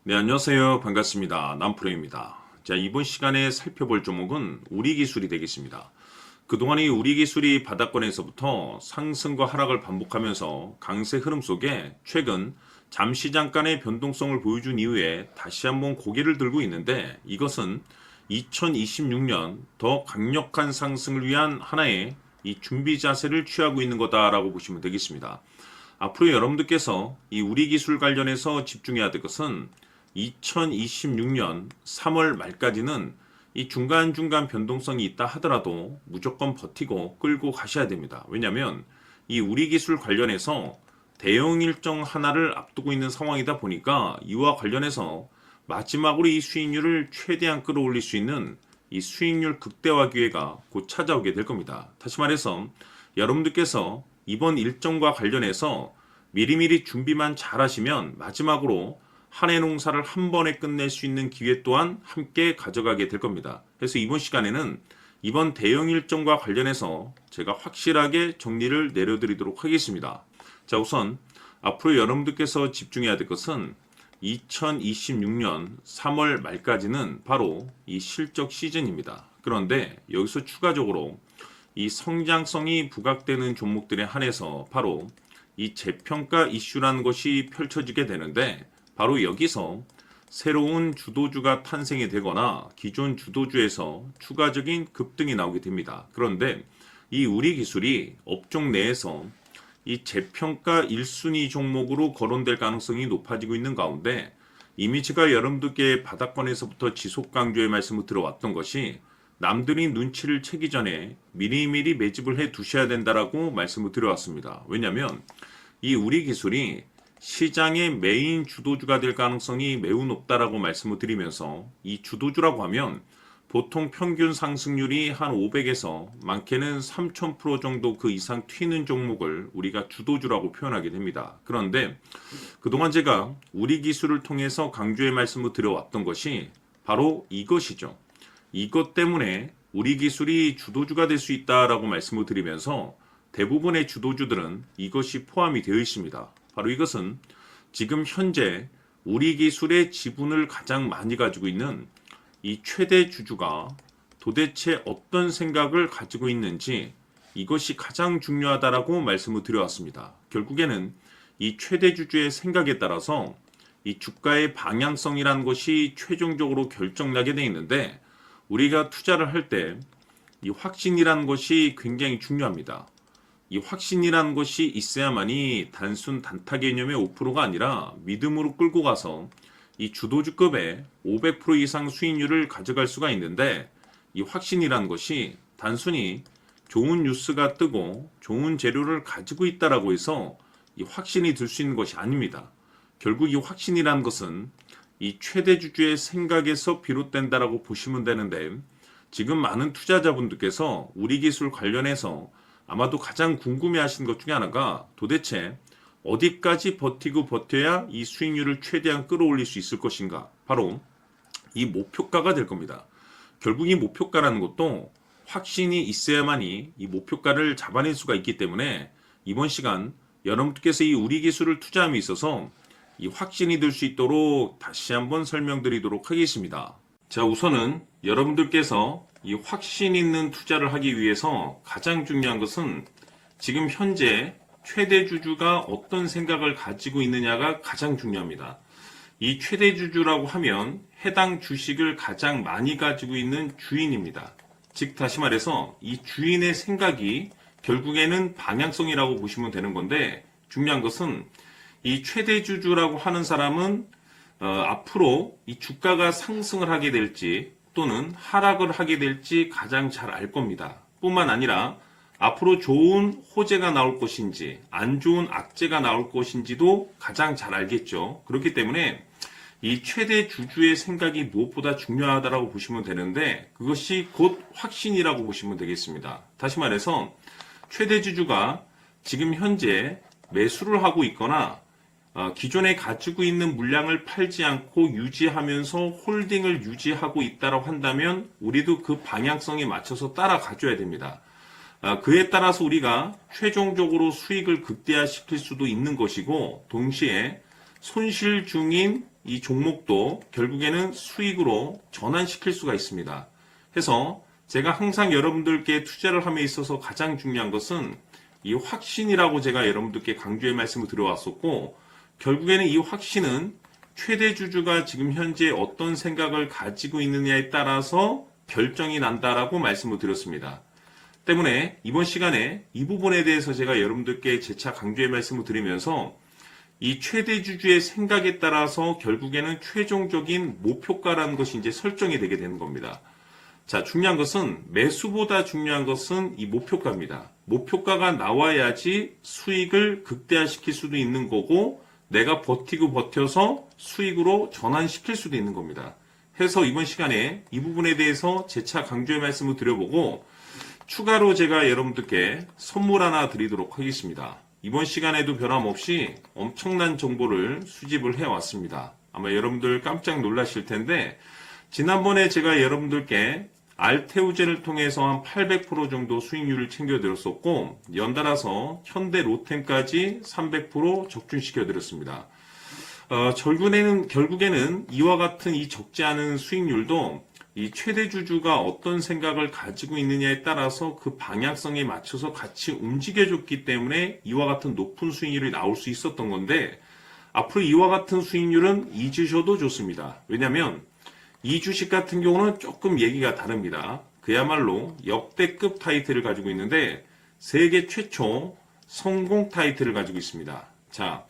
네, 안녕하세요. 반갑습니다. 남프로입니다. 자, 이번 시간에 살펴볼 종목은 우리기술이 되겠습니다. 그동안 이 우리기술이 바닥권에서부터 상승과 하락을 반복하면서 강세 흐름 속에 최근 잠시 잠깐의 변동성을 보여준 이후에 다시 한번 고개를 들고 있는데, 이것은 2026년 더 강력한 상승을 위한 하나의 이 준비 자세를 취하고 있는 거다라고 보시면 되겠습니다. 앞으로 여러분들께서 이 우리기술 관련해서 집중해야 될 것은 2026년 3월 말까지는 이 중간중간 변동성이 있다 하더라도 무조건 버티고 끌고 가셔야 됩니다. 왜냐하면 이 우리기술 관련해서 대형 일정 하나를 앞두고 있는 상황이다 보니까 이와 관련해서 마지막으로 이 수익률을 최대한 끌어올릴 수 있는 이 수익률 극대화 기회가 곧 찾아오게 될 겁니다. 다시 말해서 여러분들께서 이번 일정과 관련해서 미리미리 준비만 잘 하시면 마지막으로 한 해 농사를 한 번에 끝낼 수 있는 기회 또한 함께 가져가게 될 겁니다. 그래서 이번 시간에는 이번 대형 일정과 관련해서 제가 확실하게 정리를 내려드리도록 하겠습니다. 자, 우선 앞으로 여러분들께서 집중해야 될 것은 2026년 3월 말까지는 바로 이 실적 시즌입니다. 그런데 여기서 추가적으로 이 성장성이 부각되는 종목들에 한해서 바로 이 재평가 이슈라는 것이 펼쳐지게 되는데, 바로 여기서 새로운 주도주가 탄생이 되거나 기존 주도주에서 추가적인 급등이 나오게 됩니다. 그런데 이 우리 기술이 업종 내에서 이 재평가 1순위 종목으로 거론될 가능성이 높아지고 있는 가운데, 이미 제가 여러분들께 바닥권에서부터 지속 강조의 말씀을 들어왔던 것이 남들이 눈치를 채기 전에 미리미리 매집을 해 두셔야 된다라고 말씀을 드려왔습니다. 왜냐하면 이 우리 기술이 시장의 메인 주도주가 될 가능성이 매우 높다라고 말씀을 드리면서, 이 주도주라고 하면 보통 평균 상승률이 한 500에서 많게는 3000% 정도 그 이상 튀는 종목을 우리가 주도주라고 표현하게 됩니다. 그런데 그동안 제가 우리 기술을 통해서 강조의 말씀을 드려왔던 것이 바로 이것이죠. 이것 때문에 우리 기술이 주도주가 될 수 있다라고 말씀을 드리면서 대부분의 주도주들은 이것이 포함이 되어 있습니다. 바로 이것은 지금 현재 우리 기술의 지분을 가장 많이 가지고 있는 이 최대 주주가 도대체 어떤 생각을 가지고 있는지, 이것이 가장 중요하다라고 말씀을 드려왔습니다. 결국에는 이 최대 주주의 생각에 따라서 이 주가의 방향성이라는 것이 최종적으로 결정나게 되어 있는데, 우리가 투자를 할 때 이 확신이라는 것이 굉장히 중요합니다. 이 확신이라는 것이 있어야만이 단순 단타 개념의 5%가 아니라 믿음으로 끌고 가서 이 주도주급의 500% 이상 수익률을 가져갈 수가 있는데, 이 확신이라는 것이 단순히 좋은 뉴스가 뜨고 좋은 재료를 가지고 있다라고 해서 이 확신이 들 수 있는 것이 아닙니다. 결국 이 확신이라는 것은 이 최대 주주의 생각에서 비롯된다라고 보시면 되는데, 지금 많은 투자자분들께서 우리 기술 관련해서 아마도 가장 궁금해하시는 것 중에 하나가 도대체 어디까지 버티고 버텨야 이 수익률을 최대한 끌어올릴 수 있을 것인가, 바로 이 목표가가 될 겁니다. 결국 이 목표가라는 것도 확신이 있어야만이 이 목표가를 잡아낼 수가 있기 때문에, 이번 시간 여러분께서 이 우리 기술을 투자함에 있어서 이 확신이 들 수 있도록 다시 한번 설명드리도록 하겠습니다. 자, 우선은 여러분들께서 이 확신 있는 투자를 하기 위해서 가장 중요한 것은 지금 현재 최대 주주가 어떤 생각을 가지고 있느냐가 가장 중요합니다. 이 최대 주주라고 하면 해당 주식을 가장 많이 가지고 있는 주인입니다. 즉 다시 말해서 이 주인의 생각이 결국에는 방향성이라고 보시면 되는 건데, 중요한 것은 이 최대 주주라고 하는 사람은 앞으로 이 주가가 상승을 하게 될지 또는 하락을 하게 될지 가장 잘 알 겁니다. 뿐만 아니라 앞으로 좋은 호재가 나올 것인지 안 좋은 악재가 나올 것인지도 가장 잘 알겠죠. 그렇기 때문에 이 최대 주주의 생각이 무엇보다 중요하다고 보시면 되는데, 그것이 곧 확신이라고 보시면 되겠습니다. 다시 말해서 최대 주주가 지금 현재 매수를 하고 있거나 기존에 가지고 있는 물량을 팔지 않고 유지하면서 홀딩을 유지하고 있다고 한다면 우리도 그 방향성에 맞춰서 따라가줘야 됩니다. 그에 따라서 우리가 최종적으로 수익을 극대화시킬 수도 있는 것이고, 동시에 손실 중인 이 종목도 결국에는 수익으로 전환시킬 수가 있습니다. 해서 제가 항상 여러분들께 투자를 함에 있어서 가장 중요한 것은 이 확신이라고 제가 여러분들께 강조의 말씀을 드려왔었고, 결국에는 이 확신은 최대 주주가 지금 현재 어떤 생각을 가지고 있느냐에 따라서 결정이 난다라고 말씀을 드렸습니다. 때문에 이번 시간에 이 부분에 대해서 제가 여러분들께 재차 강조의 말씀을 드리면서 이 최대 주주의 생각에 따라서 결국에는 최종적인 목표가라는 것이 이제 설정이 되게 되는 겁니다. 자, 중요한 것은 매수보다 중요한 것은 이 목표가입니다. 목표가가 나와야지 수익을 극대화시킬 수도 있는 거고 내가 버티고 버텨서 수익으로 전환시킬 수도 있는 겁니다. 해서 이번 시간에 이 부분에 대해서 재차 강조의 말씀을 드려보고 추가로 제가 여러분들께 선물 하나 드리도록 하겠습니다. 이번 시간에도 변함없이 엄청난 정보를 수집을 해왔습니다. 아마 여러분들 깜짝 놀라실 텐데 지난번에 제가 여러분들께 알테오젠을 통해서 한 800% 정도 수익률을 챙겨드렸었고 연달아서 현대 로템까지 300% 적중시켜드렸습니다. 결국에는 이와 같은 이 적지 않은 수익률도 이 최대 주주가 어떤 생각을 가지고 있느냐에 따라서 그 방향성에 맞춰서 같이 움직여줬기 때문에 이와 같은 높은 수익률이 나올 수 있었던 건데 앞으로 이와 같은 수익률은 잊으셔도 좋습니다. 왜냐하면 이 주식 같은 경우는 조금 얘기가 다릅니다. 그야말로 역대급 타이틀을 가지고 있는데 세계 최초 성공 타이틀을 가지고 있습니다. 자,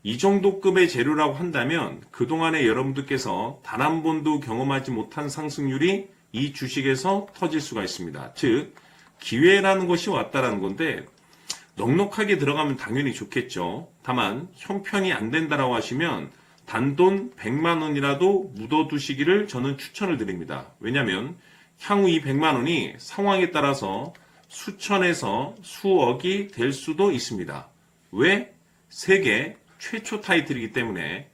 이 정도 급의 재료라고 한다면 그동안에 여러분들께서 단 한 번도 경험하지 못한 상승률이 이 주식에서 터질 수가 있습니다. 즉 기회라는 것이 왔다라는 건데 넉넉하게 들어가면 당연히 좋겠죠. 다만 형편이 안 된다라고 하시면 단돈 100만 원이라도 묻어두시기를 저는 추천을 드립니다. 왜냐하면 향후 이 100만 원이 상황에 따라서 수천에서 수억이 될 수도 있습니다. 왜? 세계 최초 타이틀이기 때문에.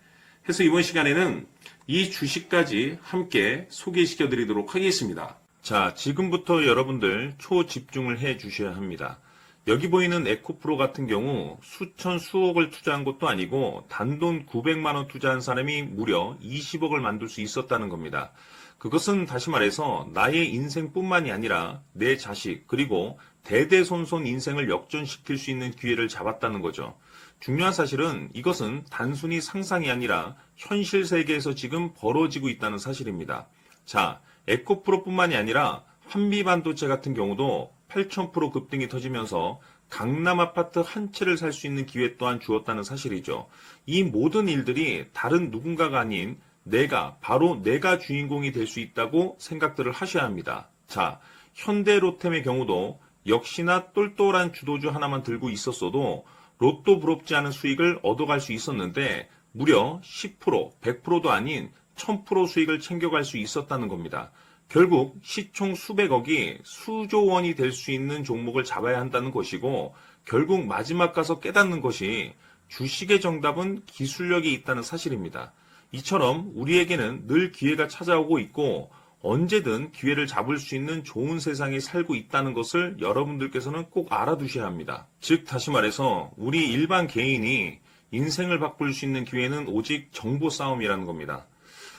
해서 이번 시간에는 이 주식까지 함께 소개시켜 드리도록 하겠습니다. 자, 지금부터 여러분들 초집중을 해 주셔야 합니다. 여기 보이는 에코프로 같은 경우 수천 수억을 투자한 것도 아니고 단돈 900만 원 투자한 사람이 무려 20억을 만들 수 있었다는 겁니다. 그것은 다시 말해서 나의 인생뿐만이 아니라 내 자식 그리고 대대손손 인생을 역전시킬 수 있는 기회를 잡았다는 거죠. 중요한 사실은 이것은 단순히 상상이 아니라 현실 세계에서 지금 벌어지고 있다는 사실입니다. 자, 에코프로뿐만이 아니라 한미반도체 같은 경우도 8,000% 급등이 터지면서 강남 아파트 한 채를 살 수 있는 기회 또한 주었다는 사실이죠. 이 모든 일들이 다른 누군가가 아닌 바로 내가 주인공이 될 수 있다고 생각들을 하셔야 합니다. 자, 현대로템의 경우도 역시나 똘똘한 주도주 하나만 들고 있었어도 로또 부럽지 않은 수익을 얻어갈 수 있었는데 무려 10%, 100%도 아닌 1000% 수익을 챙겨갈 수 있었다는 겁니다. 결국 시총 수백억이 수조 원이 될 수 있는 종목을 잡아야 한다는 것이고 결국 마지막 가서 깨닫는 것이 주식의 정답은 기술력이 있다는 사실입니다. 이처럼 우리에게는 늘 기회가 찾아오고 있고 언제든 기회를 잡을 수 있는 좋은 세상에 살고 있다는 것을 여러분들께서는 꼭 알아두셔야 합니다. 즉 다시 말해서 우리 일반 개인이 인생을 바꿀 수 있는 기회는 오직 정보 싸움이라는 겁니다.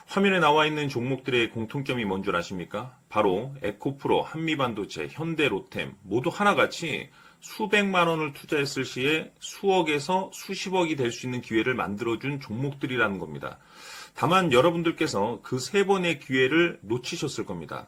화면에 나와 있는 종목들의 공통점이 뭔 줄 아십니까? 바로 에코프로, 한미반도체, 현대로템 모두 하나같이 수백만 원을 투자했을 시에 수억에서 수십억이 될 수 있는 기회를 만들어준 종목들이라는 겁니다. 다만 여러분들께서 그 세 번의 기회를 놓치셨을 겁니다.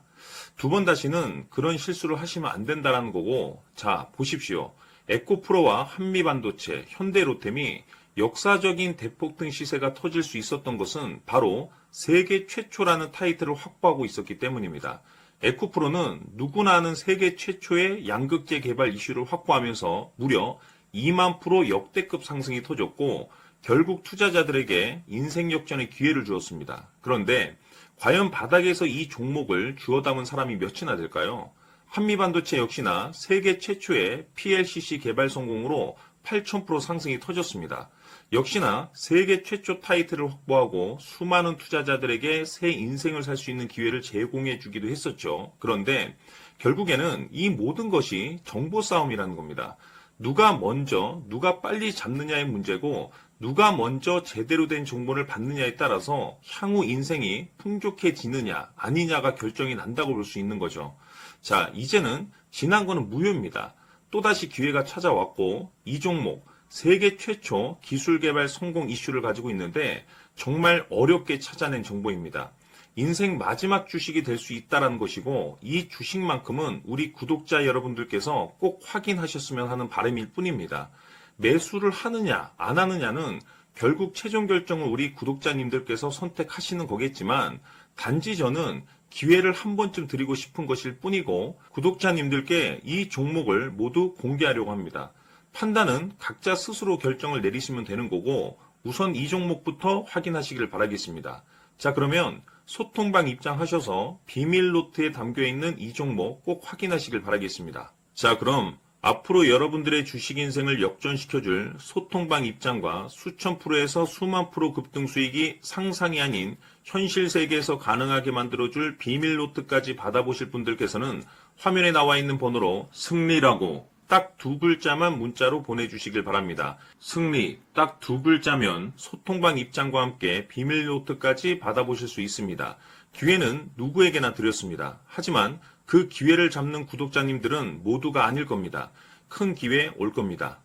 두 번 다시는 그런 실수를 하시면 안 된다는 거고, 자 보십시오. 에코프로와 한미반도체, 현대로템이 역사적인 대폭등 시세가 터질 수 있었던 것은 바로 세계 최초라는 타이틀을 확보하고 있었기 때문입니다. 에코프로는 누구나 아는 세계 최초의 양극재 개발 이슈를 확보하면서 무려 2만 프로 역대급 상승이 터졌고 결국 투자자들에게 인생 역전의 기회를 주었습니다. 그런데 과연 바닥에서 이 종목을 주워 담은 사람이 몇이나 될까요? 한미반도체 역시나 세계 최초의 PLCC 개발 성공으로 8,000% 상승이 터졌습니다. 역시나 세계 최초 타이틀을 확보하고 수많은 투자자들에게 새 인생을 살 수 있는 기회를 제공해 주기도 했었죠. 그런데 결국에는 이 모든 것이 정보 싸움이라는 겁니다. 누가 먼저, 누가 빨리 잡느냐의 문제고 누가 먼저 제대로 된 정보를 받느냐에 따라서 향후 인생이 풍족해지느냐 아니냐가 결정이 난다고 볼 수 있는 거죠. 자, 이제는 지난 거는 무효입니다. 또다시 기회가 찾아왔고 이 종목 세계 최초 기술 개발 성공 이슈를 가지고 있는데 정말 어렵게 찾아낸 정보입니다. 인생 마지막 주식이 될 수 있다는 것이고 이 주식만큼은 우리 구독자 여러분들께서 꼭 확인하셨으면 하는 바람일 뿐입니다. 매수를 하느냐 안 하느냐는 결국 최종 결정을 우리 구독자님들께서 선택하시는 거겠지만 단지 저는 기회를 한 번쯤 드리고 싶은 것일 뿐이고 구독자님들께 이 종목을 모두 공개하려고 합니다. 판단은 각자 스스로 결정을 내리시면 되는 거고 우선 이 종목부터 확인하시길 바라겠습니다. 자, 그러면 소통방 입장하셔서 비밀 노트에 담겨있는 이 종목 꼭 확인하시길 바라겠습니다. 자, 그럼 앞으로 여러분들의 주식 인생을 역전시켜줄 소통방 입장과 수천 프로에서 수만 프로 급등 수익이 상상이 아닌 현실 세계에서 가능하게 만들어줄 비밀 노트까지 받아보실 분들께서는 화면에 나와 있는 번호로 승리라고 딱 두 글자만 문자로 보내주시길 바랍니다. 승리 딱 두 글자면 소통방 입장과 함께 비밀 노트까지 받아보실 수 있습니다. 기회는 누구에게나 드렸습니다. 하지만 그 기회를 잡는 구독자님들은 모두가 아닐 겁니다. 큰 기회 올 겁니다.